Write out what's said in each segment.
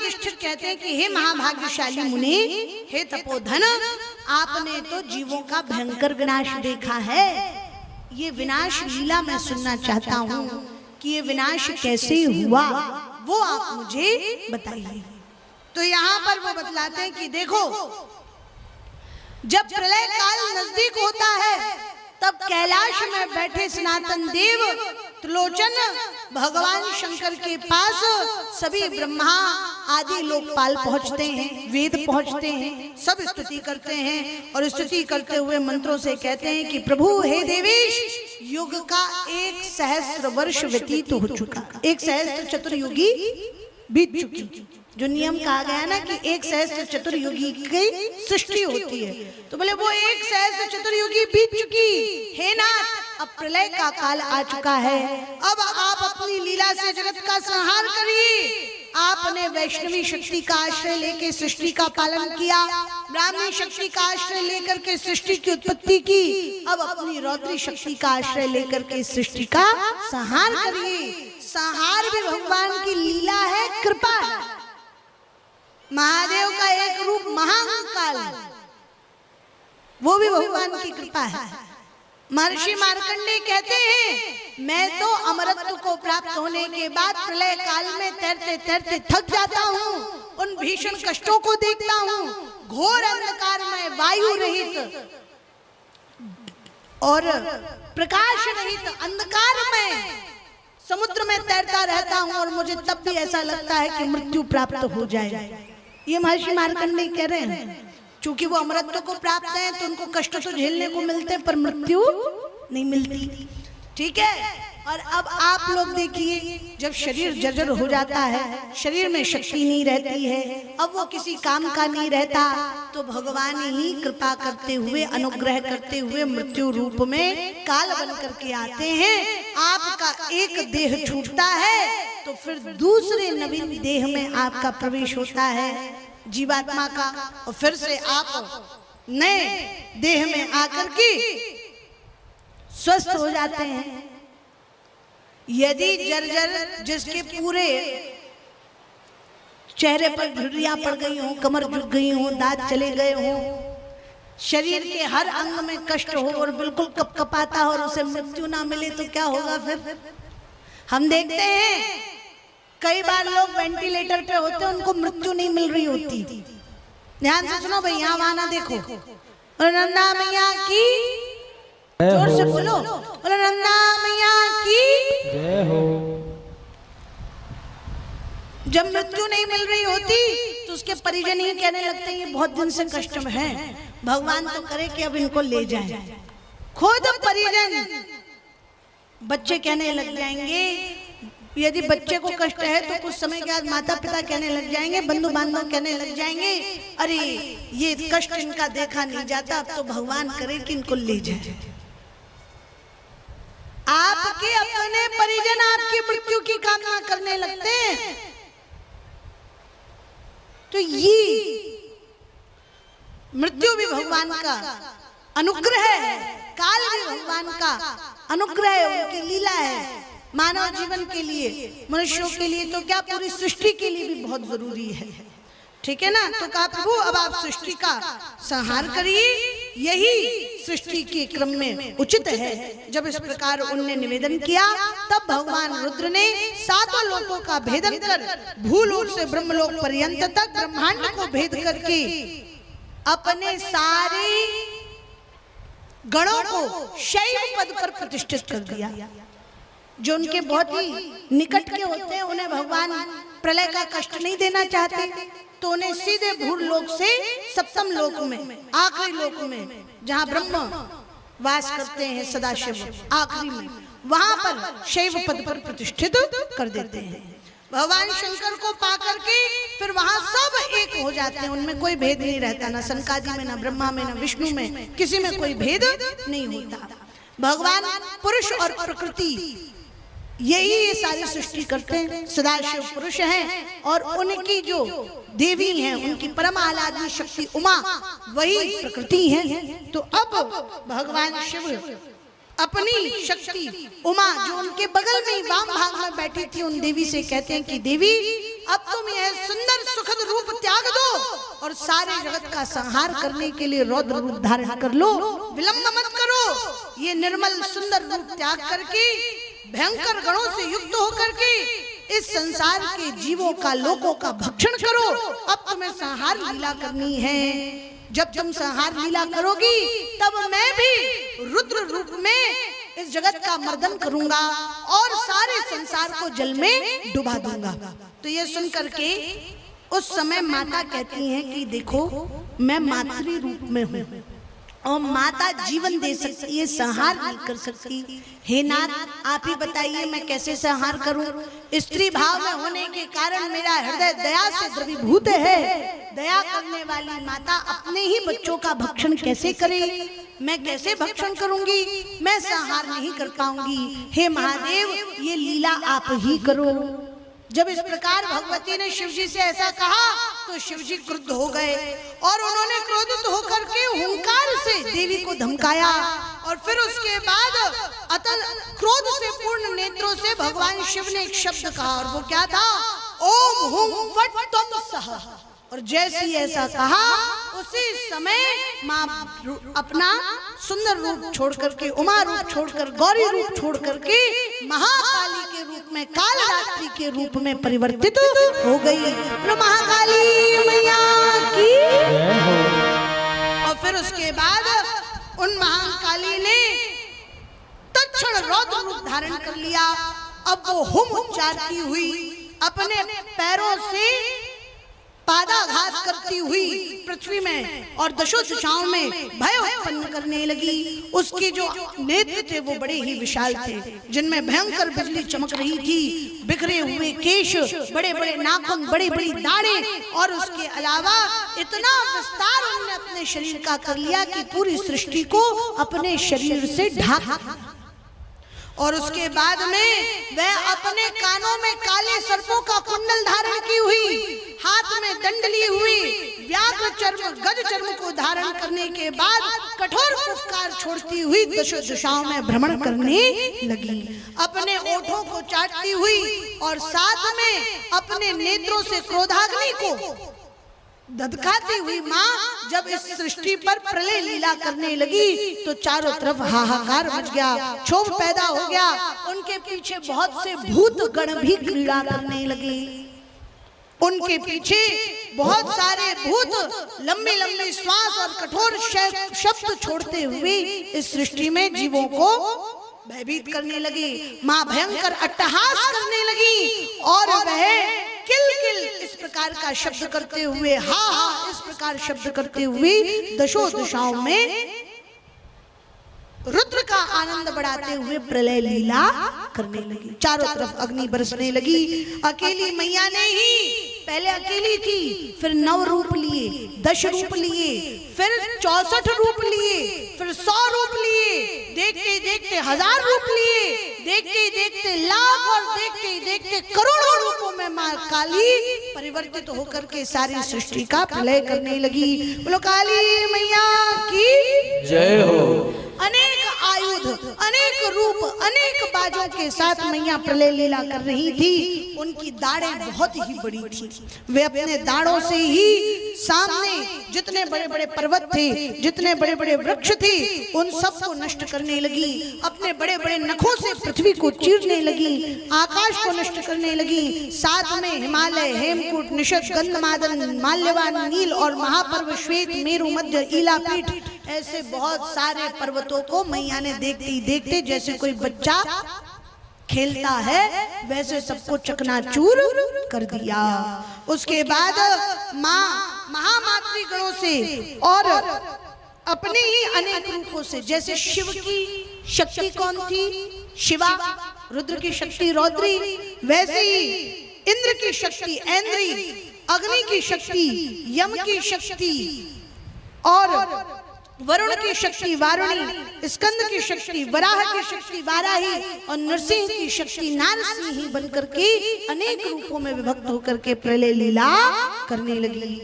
युधिष्ठिर कहते हैं कि हे महाभाग्यशाली मुनि, हे तपोधन, आपने तो जीवों का भयंकर विनाश देखा है। ये विनाश लीला मैं सुनना चाहता हूँ कि ये विनाश कैसे हुआ, वो आप मुझे बताइए। तो यहाँ पर वो बतलाते हैं कि देखो, जब प्रलय काल नजदीक होता है तब कैलाश में बैठे सनातन देव त्रिलोचन भगवान शंकर के पास सभी ब्रह्मा आदि लोकपाल पहुंचते हैं, वेद पहुंचते हैं, सब स्तुति करते हैं और स्तुति करते हुए मंत्रों से कहते हैं कि प्रभु हे देवेश, युग का 1 सहस्त्र वर्ष व्यतीत हो चुका, 1 सहस्त्र चतुर्युगी बीत चुकी। जो नियम कहा गया ना कि 1 सहस्त्र चतुर्युगी की सृष्टि होती है, तो बोले वो 1 सहस्त्र चतुर्युगी बीत चुकी। हे नाथ, अब प्रलय का काल आ चुका है, अब आप अपनी लीला से जगत का संहार करिए। आपने वैष्णवी शक्ति का आश्रय लेकर सृष्टि का पालन किया, ब्राह्मी शक्ति का आश्रय लेकर के सृष्टि की उत्पत्ति की, अब अपनी रौद्री शक्ति का आश्रय लेकर के सृष्टि का संहार करिए। संहार भी भगवान की लीला है, कृपा है। महादेव का एक रूप महाकाल, वो भी भगवान की कृपा है। महर्षि मार्कंडेय कहते हैं, मैं तो अमरत्व को प्राप्त होने के बाद प्रलय काल में तैरते तैरते थक जाता हूँ, उन भीषण कष्टों को देखता हूँ, घोर अंधकार में वायु रहित और प्रकाश रहित अंधकार में समुद्र में तैरता रहता हूँ और मुझे तब भी ऐसा लगता है कि मृत्यु प्राप्त हो जाए। ये महर्षि मार्कंडेय कह रहे हैं, चूंकि वो अमरत्व को प्राप्त हैं तो उनको कष्ट तो झेलने को मिलते हैं पर मृत्यु नहीं मिलती। ठीक है, और अब आप लोग देखिए, जब शरीर जर्जर हो जाता है, शरीर में शक्ति नहीं रहती है, अब वो किसी काम का नहीं रहता, तो भगवान ही कृपा करते हुए, अनुग्रह करते हुए मृत्यु रूप में काल बन करके आते हैं। आपका एक देह छूटता है तो फिर दूसरे नवीन देह में आपका प्रवेश होता है जीवात्मा का, और फिर से आप नए देह में आकर के स्वस्थ हो जाते हैं। यदि जर्जर जिसके पूरे चेहरे पर झुर्रियां पड़ गई हो, कमर झुक गई हो, दांत चले गए हो, शरीर के हर अंग में कष्ट हो और बिल्कुल कपकपाता हो और उसे मृत्यु ना मिले तो क्या होगा फिर? हम देखते हैं कई बार लोग वेंटिलेटर पे होते हैं, उनको मृत्यु नहीं मिल रही होती। ध्यान से सुनो भाई, यहाँ वहां ना देखो। और नंदा मैया की, जोर से बोलो, और नंदा मैया की जय हो। जब मृत्यु नहीं मिल रही होती तो उसके परिजन ही कहने लगते हैं ये बहुत दिन से कष्ट में है, भगवान तो करे कि अब इनको ले जाए। खुद परिजन, बच्चे कहने लग जाएंगे, यदि बच्चे को कष्ट है तो कुछ समय के बाद माता पिता कहने लग जाएंगे, बंधु बांधव कहने लग जाएंगे, अरे ये कष्ट इनका देखा नहीं जाता, अब तो भगवान करे कि इनको ले जाए। आपके अपने परिजन आपकी मृत्यु की कामना करने लगते हैं। तो ये मृत्यु भी भगवान का अनुग्रह है, काल भी भगवान का अनुग्रह है, उनकी लीला है मानव जीवन के लिए, मनुष्यों के लिए, तो क्या पूरी सृष्टि के लिए भी बहुत जरूरी है। ठीक है ना? तो कहा प्रभु अब आप सृष्टि का संहार करिए, यही सृष्टि के क्रम में उचित है। जब इस प्रकार उनने निवेदन किया तब भगवान रुद्र ने 7 लोकों का भेदन कर भूलोक से ब्रह्मलोक पर्यंत तक ब्रह्मांड को भेद करके अपने सारे गणों को शैव पद पर प्रतिष्ठित कर दिया। जो उनके बहुत ही निकट के होते हैं उन्हें भगवान प्रलय का कष्ट नहीं देना चाहते, तो उन्हें सीधे भूलोक से सप्तम लोक में, आखिरी लोक में, जहाँ ब्रह्म वास करते हैं सदाशिव, आखिरी में, वहां पर शैव पद पर प्रतिष्ठित कर देते हैं। भगवान शंकर को पाकर के फिर वहां सब एक हो जाते हैं, उनमें कोई भेद नहीं रहता, ना सनकादि में, ना ब्रह्मा में, ना विष्णु में, किसी में कोई भेद नहीं होता। भगवान पुरुष और प्रकृति यही ये सारी सृष्टि करते हैं, सदाशिव पुरुष हैं और उनकी जो देवी हैं, उनकी परम आह्लादनी शक्ति उमा वही प्रकृति हैं। तो अब भगवान शिव अपनी शक्ति उमा जो उनके बगल में वाम भाग में बैठी थी, उन देवी से कहते हैं कि देवी अब तुम यह सुंदर सुख और सारे जगत का संहार करने के लिए रौद्र रूप धारण कर लो, विलंब मत करो। ये निर्मल सुंदर रूप त्याग करके भयंकर गणों से युक्त होकर के इस संसार के जीवों का, लोगों का भक्षण करो। अब तुम्हें संहार लीला करनी है। जब तुम संहार लीला करोगी तब मैं भी रुद्र रूप में इस जगत का मर्दन करूंगा और सारे संसार को जल में डुबा दूंगा। तो ये सुन करके उस समय माता कहती हैं कि देखो मैं मातृ रूप में हूँ और माता जीवन दे सकती है, संहार नहीं कर सकती। हे नाथ, आप ही बताइए मैं कैसे संहार करूं? स्त्री भाव में होने के कारण मेरा हृदय दया से द्रवीभूत है। दया करने वाली माता अपने ही बच्चों का भक्षण कैसे करे? मैं कैसे भक्षण करूंगी? मैं संहार नहीं कर पाऊंगी। हे महादेव, ये लीला आप ही करो। जब इस प्रकार भगवती ने शिव जी से ऐसा कहा तो शिव जी क्रुद्ध हो गए और उन्होंने क्रोधित होकर के हुंकार से देवी को धमकाया और फिर उसके बाद अतल क्रोध से पूर्ण नेत्रों से भगवान शिव ने एक शब्द कहा और वो क्या था? ओम हुम फट तुम सह। और जैसे ही ऐसा कहा उसी समय माँ अपना सुंदर रूप छोड़ करके, उमा रूप छोड़कर, गौरी रूप छोड़ करके महाकाली के रूप में, कालरात्रि के रूप में परिवर्तित हो गई। तो महाकाली मैया की। और फिर उसके बाद उन महाकाली ने तत्क्षण रौद्र रूप धारण कर लिया। अब वो हुम उच्चारती हुई अपने पैरों से पादाघात करती हुई पृथ्वी में और दशों दिशाओं में भय उत्पन्न करने लगी। उसके जो नेत्र थे वो बड़े ही विशाल थे, जिनमें भयंकर बिजली चमक रही थी। बिखरे हुए केश, बड़े बड़े नाखून, बड़ी बड़ी दाढ़ें और उसके अलावा इतना विस्तार उन्होंने अपने शरीर का कर लिया कि पूरी सृष्टि को अपने शरीर से ढाक। और उसके बाद में वह अपने कानों में काले सर्पों का कुंडल धारण की हुई, हाथ में दंड ली हुई, व्याघ्र चर्म, गज चर्म को धारण करने के बाद कठोर फुफकार छोड़ती हुई दशों दिशाओं में भ्रमण करने लगी। अपने ओठों को चाटती हुई और साथ में अपने नेत्रों से क्रोधाग्नि को धधकाती हुई माँ जब इस सृष्टि पर प्रलय लीला करने लगी तो चारों तरफ हाहाकार मच गया, क्षोभ पैदा हो गया। उनके पीछे बहुत से भूत गण भी क्रीड़ा करने लगे। उनके पीछे बहुत सारे भूत लंबी लंबी श्वास और कठोर शब्द छोड़ते हुए इस सृष्टि में जीवों को भयभीत करने लगे। माँ भयंकर अट्टहास करने लगी और वह किल किल इस प्रकार का शब्द करते हुए, हा हा इस प्रकार शब्द करते हुए दशों दिशाओं में रुद्र का आनंद बढ़ाते हुए प्रलय लीला करने लगी। चारों तरफ अग्नि बरसने लगी। अकेली मैया ने ही, पहले अकेली थी, फिर 9 रूप लिए, 10 रूप लिए, फिर 64 रूप लिए, फिर 100 रूप लिए, देखते देखते 1000 रूप लिए, देखते देखते लाख और देखते देखते करोड़ों रूपों में मां काली परिवर्तित होकर के सारी सृष्टि का प्रलय करने लगी। बोलो काली मैया की जय हो। अनेक आयुध, अनेक रूप, अनेक बाजों के साथ मैया प्रलय लीला कर रही थी। उनकी दाढ़ें बहुत ही बड़ी थी। वे अपने दाढ़ों से ही सामने जितने बड़े बड़े पर्वत थे, जितने बड़े बड़े वृक्ष थे, उन सबको नष्ट करने लगी। अपने बड़े बड़े नखों से पृथ्वी को चीरने लगी, आकाश को नष्ट करने लगी। साथ में हिमालय, हेमकूट, निषद, गंधमादन, माल्यवान, नील और महापर्व श्वेत, मेरु, मध्य, ईलापीठ, ऐसे बहुत सारे पर्वतों को मैया ने देखते ही देखते, जैसे कोई बच्चा खेलता है वैसे सबको चकनाचूर कर दिया। उसके बाद माँ महामातृ गणों से और अपने ही अनेक रूपों से, जैसे शिव की शक्ति कौन थी? शिवा। रुद्र की शक्ति रौद्री। वैसे ही इंद्र की शक्ति ऐन्द्री, अग्नि की शक्ति यम की शक्ति और वरुण की शक्ति वारुणी, स्कंद की शक्ति वराह की शक्ति वाराही और नरसिंह की शक्ति नारसिंही बनकर के अनेक रूपों में विभक्त होकर के प्रलय लीला करने लगी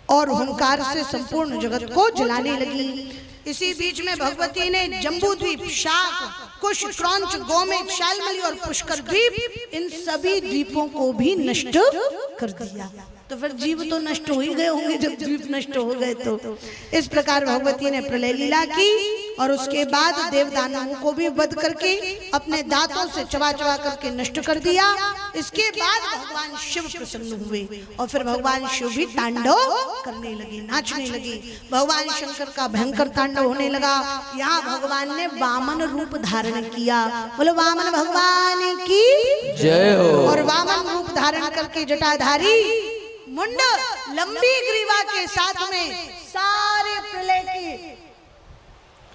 और हुंकार से संपूर्ण जगत को जलाने लगी। इसी बीच में भगवती ने जम्बूद्वीप, शाक, कुश, क्रौंच, गोमेद, शाल्मली और पुष्कर द्वीप, इन सभी द्वीपों को भी नष्ट कर दिया। तो फिर जीव तो नष्ट हो ही गए होंगे जब जीव नष्ट हो गए तो। इस प्रकार भगवती ने प्रलय लीला की और उसके बाद देव दानवों को भी वध करके अपने दांतों से चबा चबा करके नष्ट कर दिया। इसके बाद भगवान शिव प्रसन्न हुए और फिर भगवान शिव भी तांडव करने लगे, नाचने लगे। भगवान शंकर का भयंकर तांडव होने लगा। यहाँ भगवान ने वामन रूप धारण किया। बोलो वामन भगवान की जय हो। और वामन रूप धारण करके जटाधारी मुंड लंबी ग्रीवा के साथ में सारे प्रलय की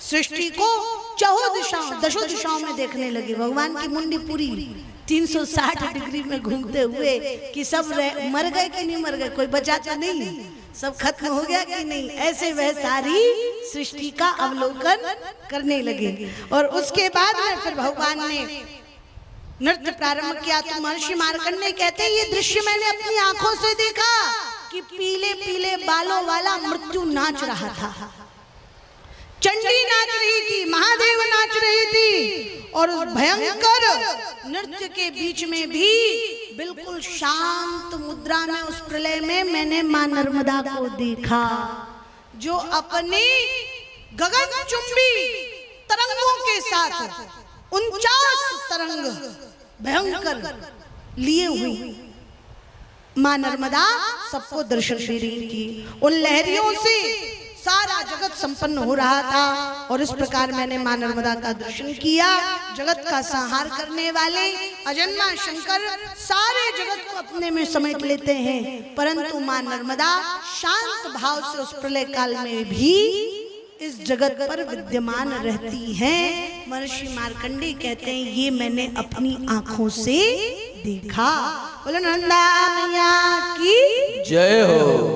सृष्टि को दशों दिशाओं में देखने लगे। भगवान की मुंडी पूरी 360 डिग्री में घूमते हुए कि सब मर गए कि नहीं मर गए, कोई बचा तो नहीं, सब खत्म हो गया कि नहीं, ऐसे वह सारी सृष्टि का अवलोकन करने लगे। और उसके बाद में फिर भगवान ने नृत्य प्रारंभ किया। तो महर्षि मार्कंडेय कहते हैं ये दृश्य मैंने अपनी आंखों से देखा कि पीले पीले बालों वाला मृत्यु नाच रहा था, चंडी नाच रही थी, महादेव नाच रही थी। और उस भयंकर नृत्य के बीच में भी बिल्कुल शांत मुद्रा में उस प्रलय में मैंने मां नर्मदा को देखा, जो अपने गगनचुंबी तरंगों के साथ 49 तरंग भयंकर लिए हुई मां नर्मदा सबको दर्शन दे रही थी। उन लहरियों से सारा जगत संपन्न हो रहा था। और इस प्रकार मैंने मां नर्मदा का दर्शन किया। जगत का संहार करने वाले अजन्मा शंकर सारे जगत को अपने में समेट लेते हैं, परंतु मां नर्मदा शांत भाव से उस प्रलय काल में भी इस जगत पर विद्यमान रहती हैं। महर्षि मार्कंडेय कहते हैं ये मैंने अपनी आंखों से देखा। बोलो नंदा मैया की जय हो।